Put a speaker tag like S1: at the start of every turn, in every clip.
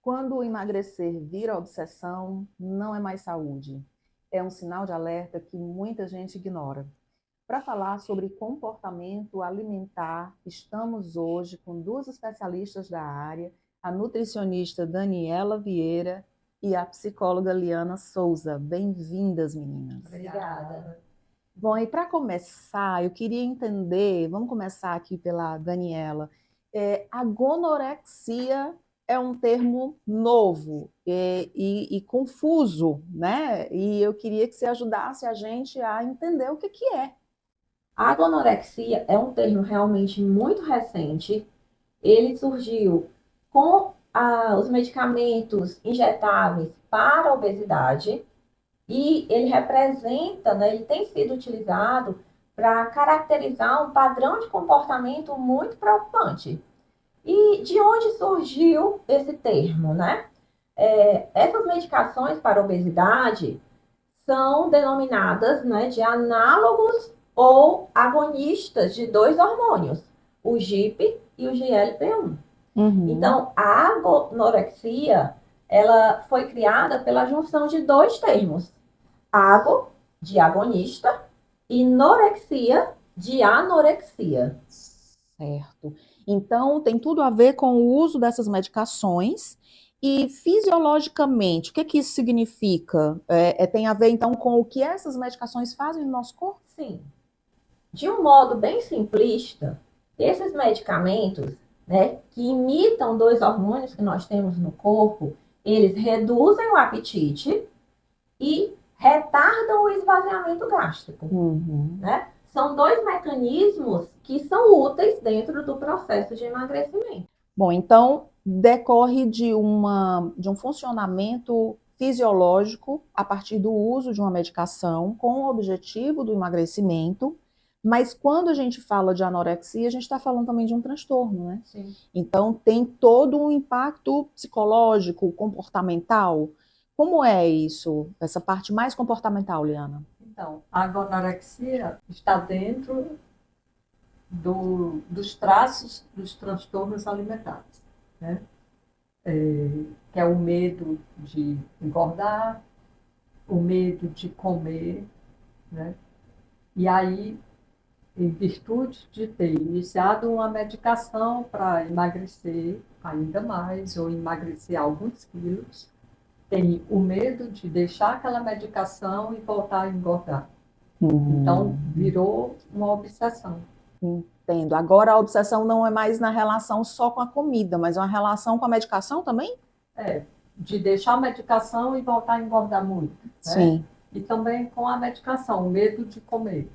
S1: Quando o emagrecer vira obsessão, não é mais saúde. É um sinal de alerta que muita gente ignora. Para falar sobre comportamento alimentar, estamos hoje com duas especialistas da área, a nutricionista Daniela Vieira e a psicóloga Liana Souza. Bem-vindas, meninas.
S2: Obrigada.
S1: Bom, e para começar, eu queria entender, vamos começar aqui pela Daniela. A gonorexia é um termo novo e confuso, né? E eu queria que você ajudasse a gente a entender o que que é.
S2: A anorexia é um termo realmente muito recente. Ele surgiu com os medicamentos injetáveis para a obesidade e ele representa, né, ele tem sido utilizado para caracterizar um padrão de comportamento muito preocupante. E de onde surgiu esse termo, né? Essas medicações para a obesidade são denominadas, né, de análogos ou agonistas de dois hormônios, o GIP e o GLP-1.
S1: Uhum.
S2: Então, a agonorexia, ela foi criada pela junção de dois termos, ago, de agonista, e norexia, de anorexia.
S1: Certo. Então, tem tudo a ver com o uso dessas medicações e fisiologicamente, o que que isso significa? Tem a ver, então, com o que essas medicações fazem no nosso corpo?
S2: Sim, de um modo bem simplista, esses medicamentos, né, que imitam dois hormônios que nós temos no corpo, eles reduzem o apetite e retardam o esvaziamento gástrico,
S1: Uhum.
S2: né? São dois mecanismos que são úteis dentro do processo de emagrecimento.
S1: Bom, então decorre de um funcionamento fisiológico a partir do uso de uma medicação com o objetivo do emagrecimento, mas quando a gente fala de anorexia, a gente está falando também de um transtorno, né?
S2: Sim.
S1: Então tem todo um impacto psicológico, comportamental. Como é isso? Essa parte mais comportamental, Liana?
S3: Então, a anorexia está dentro dos traços dos transtornos alimentares, né? Que é o medo de engordar, o medo de comer, né? E aí, em virtude de ter iniciado uma medicação para emagrecer ainda mais, ou emagrecer alguns quilos, tem o medo de deixar aquela medicação e voltar a engordar. Então, virou uma obsessão.
S1: Entendo. Agora a obsessão não é mais na relação só com a comida, mas é uma relação com a medicação também?
S3: É, de deixar a medicação e voltar a engordar muito, né?
S1: Sim.
S3: E também com a medicação, o medo de comer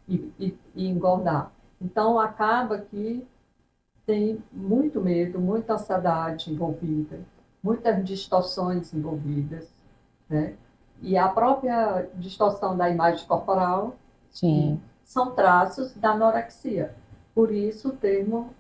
S3: e engordar. Então, acaba que tem muito medo, muita ansiedade envolvida, muitas distorções envolvidas, né? E a própria distorção da imagem corporal
S1: Sim.
S3: são traços da anorexia. Por isso o termo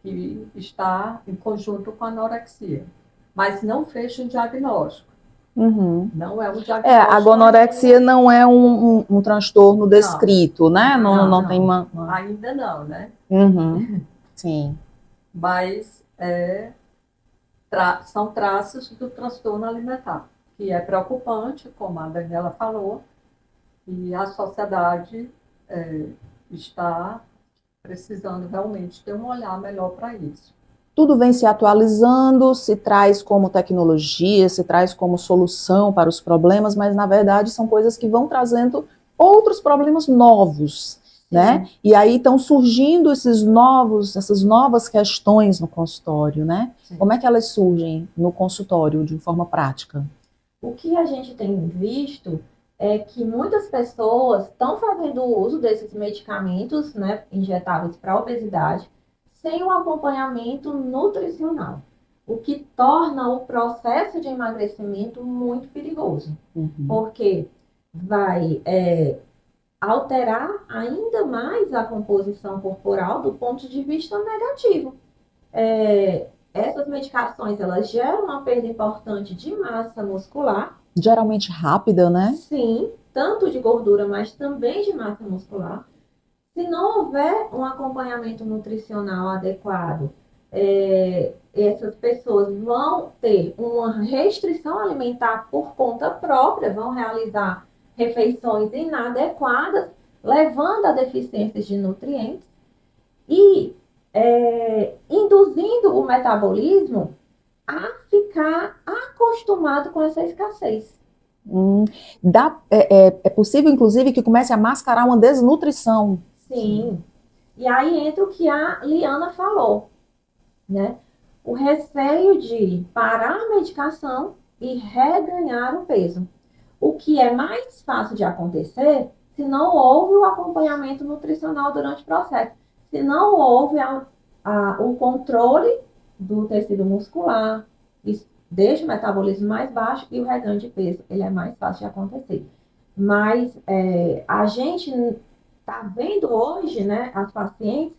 S3: que está em conjunto com a anorexia. Mas não fecha um diagnóstico.
S1: Uhum.
S3: Não é um
S1: A
S3: diagnóstico
S1: gonorexia
S3: ainda.
S1: não é um transtorno
S3: Não,
S1: descrito, né? Não tem
S3: não.
S1: uma...
S3: Ainda não, né?
S1: Uhum. Sim.
S3: Mas são traços do transtorno alimentar, que é preocupante, como a Daniela falou, e a sociedade está precisando realmente ter um olhar melhor para isso.
S1: Tudo vem se atualizando, se traz como tecnologia, se traz como solução para os problemas, mas na verdade são coisas que vão trazendo outros problemas novos, né? E aí estão surgindo essas novas questões no consultório, né?
S2: Sim.
S1: Como é que elas surgem no consultório de forma prática?
S2: O que a gente tem visto é que muitas pessoas estão fazendo uso desses medicamentos, né, injetáveis para obesidade, sem o acompanhamento nutricional, o que torna o processo de emagrecimento muito perigoso, porque vai alterar ainda mais a composição corporal do ponto de vista negativo. Essas medicações, elas geram uma perda importante de massa muscular.
S1: Geralmente rápida, né?
S2: Sim, tanto de gordura, mas também de massa muscular. Se não houver um acompanhamento nutricional adequado, essas pessoas vão ter uma restrição alimentar por conta própria, vão realizar refeições inadequadas, levando a deficiências de nutrientes e induzindo o metabolismo a ficar acostumado com essa escassez.
S1: É possível, inclusive, que comece a mascarar uma desnutrição.
S2: Sim. E aí entra o que a Liana falou, né? O receio de parar a medicação e reganhar o peso. O que é mais fácil de acontecer se não houve o acompanhamento nutricional durante o processo. Se não houve o controle do tecido muscular, isso deixa o metabolismo mais baixo e o reganho de peso, ele é mais fácil de acontecer. Mas a gente está vendo hoje, né, as pacientes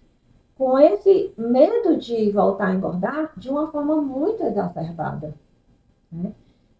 S2: com esse medo de voltar a engordar de uma forma muito exacerbada, né?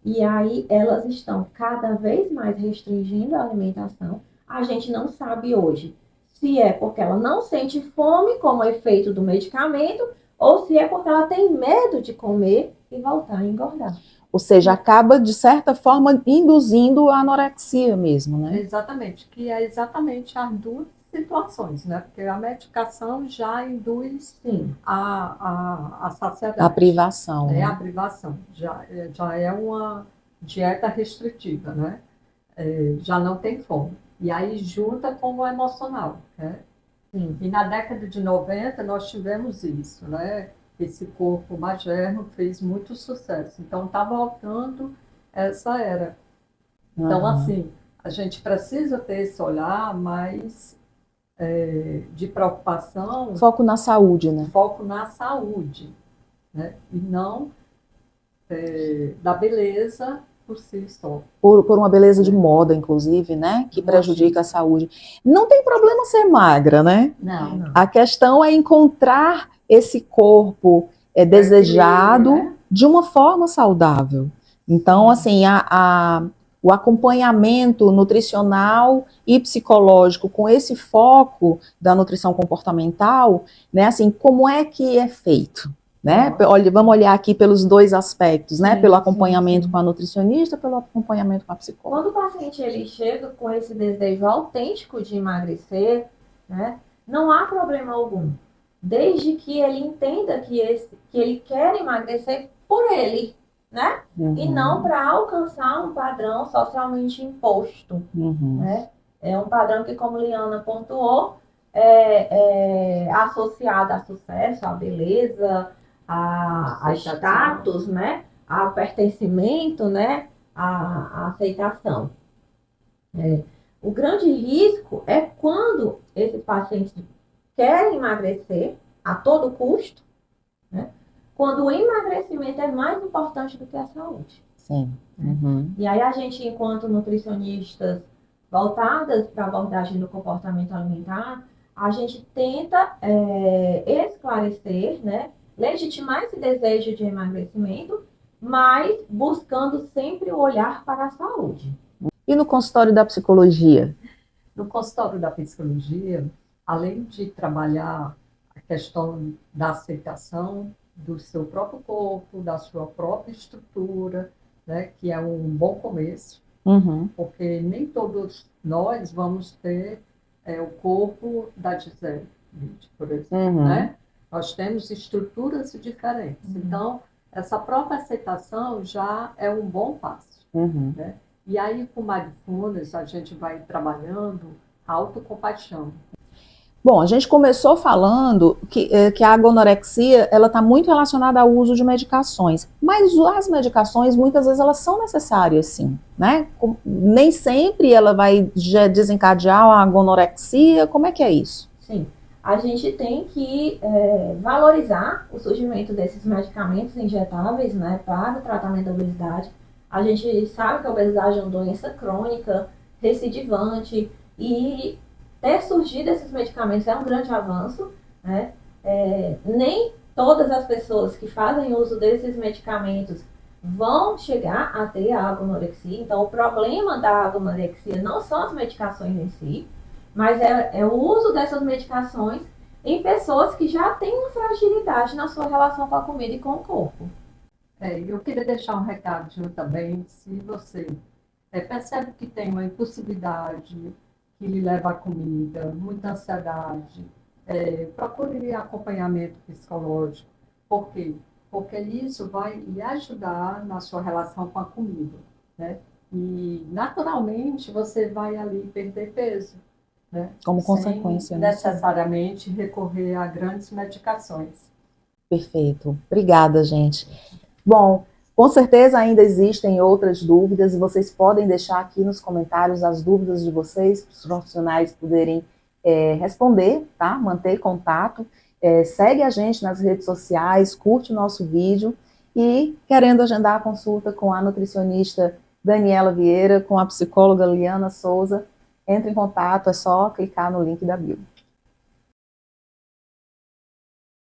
S2: E aí elas estão cada vez mais restringindo a alimentação. A gente não sabe hoje se é porque ela não sente fome como efeito do medicamento ou se é porque ela tem medo de comer e voltar a engordar.
S1: Ou seja, acaba, de certa forma, induzindo a anorexia mesmo, né?
S3: Exatamente, que é exatamente as duas situações, né? Porque a medicação já induz, sim, a saciedade.
S1: A privação.
S3: A privação. Já é uma dieta restritiva, né? Já não tem fome. E aí junta com o emocional, né?
S2: Sim.
S3: E na década de 90 nós tivemos isso, né? Esse corpo magerno fez muito sucesso. Então está voltando essa era. Então, assim, a gente precisa ter esse olhar mais de preocupação.
S1: Foco na saúde, né?
S3: Foco na saúde, né? E não da beleza por si só.
S1: Por uma beleza de moda, inclusive, né? Que prejudica a saúde. Não tem problema ser magra, né?
S3: Não.
S1: A questão é encontrar esse corpo desejado, né, de uma forma saudável. Então, assim, o acompanhamento nutricional e psicológico com esse foco da nutrição comportamental, né? Assim, como é que é feito? Né? Olha, vamos olhar aqui pelos dois aspectos, né? Pelo acompanhamento com a nutricionista, pelo acompanhamento com a psicóloga.
S2: Quando o paciente ele chega com esse desejo autêntico de emagrecer, né, não há problema algum, desde que ele entenda que ele quer emagrecer por ele, né? E não para alcançar um padrão socialmente imposto, né? É um padrão que, como Liana pontuou, é associado a sucesso, à beleza, a status, né? A pertencimento, né? A aceitação. O grande risco é quando esses pacientes querem emagrecer a todo custo, né? Quando o emagrecimento é mais importante do que a saúde.
S1: Sim.
S2: E aí a gente, enquanto nutricionistas voltadas para a abordagem do comportamento alimentar, a gente tenta esclarecer, né? Legitimar esse desejo de emagrecimento, mas buscando sempre o olhar para a saúde.
S1: E no consultório da psicologia?
S3: No consultório da psicologia, além de trabalhar a questão da aceitação do seu próprio corpo, da sua própria estrutura, né, que é um bom começo, porque nem todos nós vamos ter o corpo da Gisele, por exemplo, né? Nós temos estruturas diferentes. Então, essa própria aceitação já é um bom passo, né? E aí, com Mindfulness, a gente vai trabalhando a autocompaixão.
S1: Bom, a gente começou falando que a agonorexia ela está muito relacionada ao uso de medicações, mas as medicações muitas vezes elas são necessárias, sim, né? Nem sempre ela vai desencadear a agonorexia. Como é que é isso?
S2: Sim, a gente tem que valorizar o surgimento desses medicamentos injetáveis, né, para o tratamento da obesidade. A gente sabe que a obesidade é uma doença crônica, recidivante, e ter surgido esses medicamentos é um grande avanço, né? Nem todas as pessoas que fazem uso desses medicamentos vão chegar a ter a agonorexia. Então, o problema da agonorexia não são as medicações em si, mas é o uso dessas medicações em pessoas que já têm uma fragilidade na sua relação com a comida e com o corpo.
S3: Eu queria deixar um recadinho também, se você percebe que tem uma impulsividade que lhe leva à comida, muita ansiedade, procure acompanhamento psicológico. Por quê? Porque isso vai lhe ajudar na sua relação com a comida, né? E, naturalmente, você vai ali perder peso, né?
S1: Como
S3: Sem
S1: consequência, né?
S3: necessariamente recorrer a grandes medicações.
S1: Perfeito. Obrigada, gente. Bom, com certeza ainda existem outras dúvidas e vocês podem deixar aqui nos comentários as dúvidas de vocês, para os profissionais poderem responder, tá? Manter contato. Segue a gente nas redes sociais, curte o nosso vídeo e, querendo agendar a consulta com a nutricionista Daniela Vieira, com a psicóloga Liana Souza, entre em contato, é só clicar no link da bio.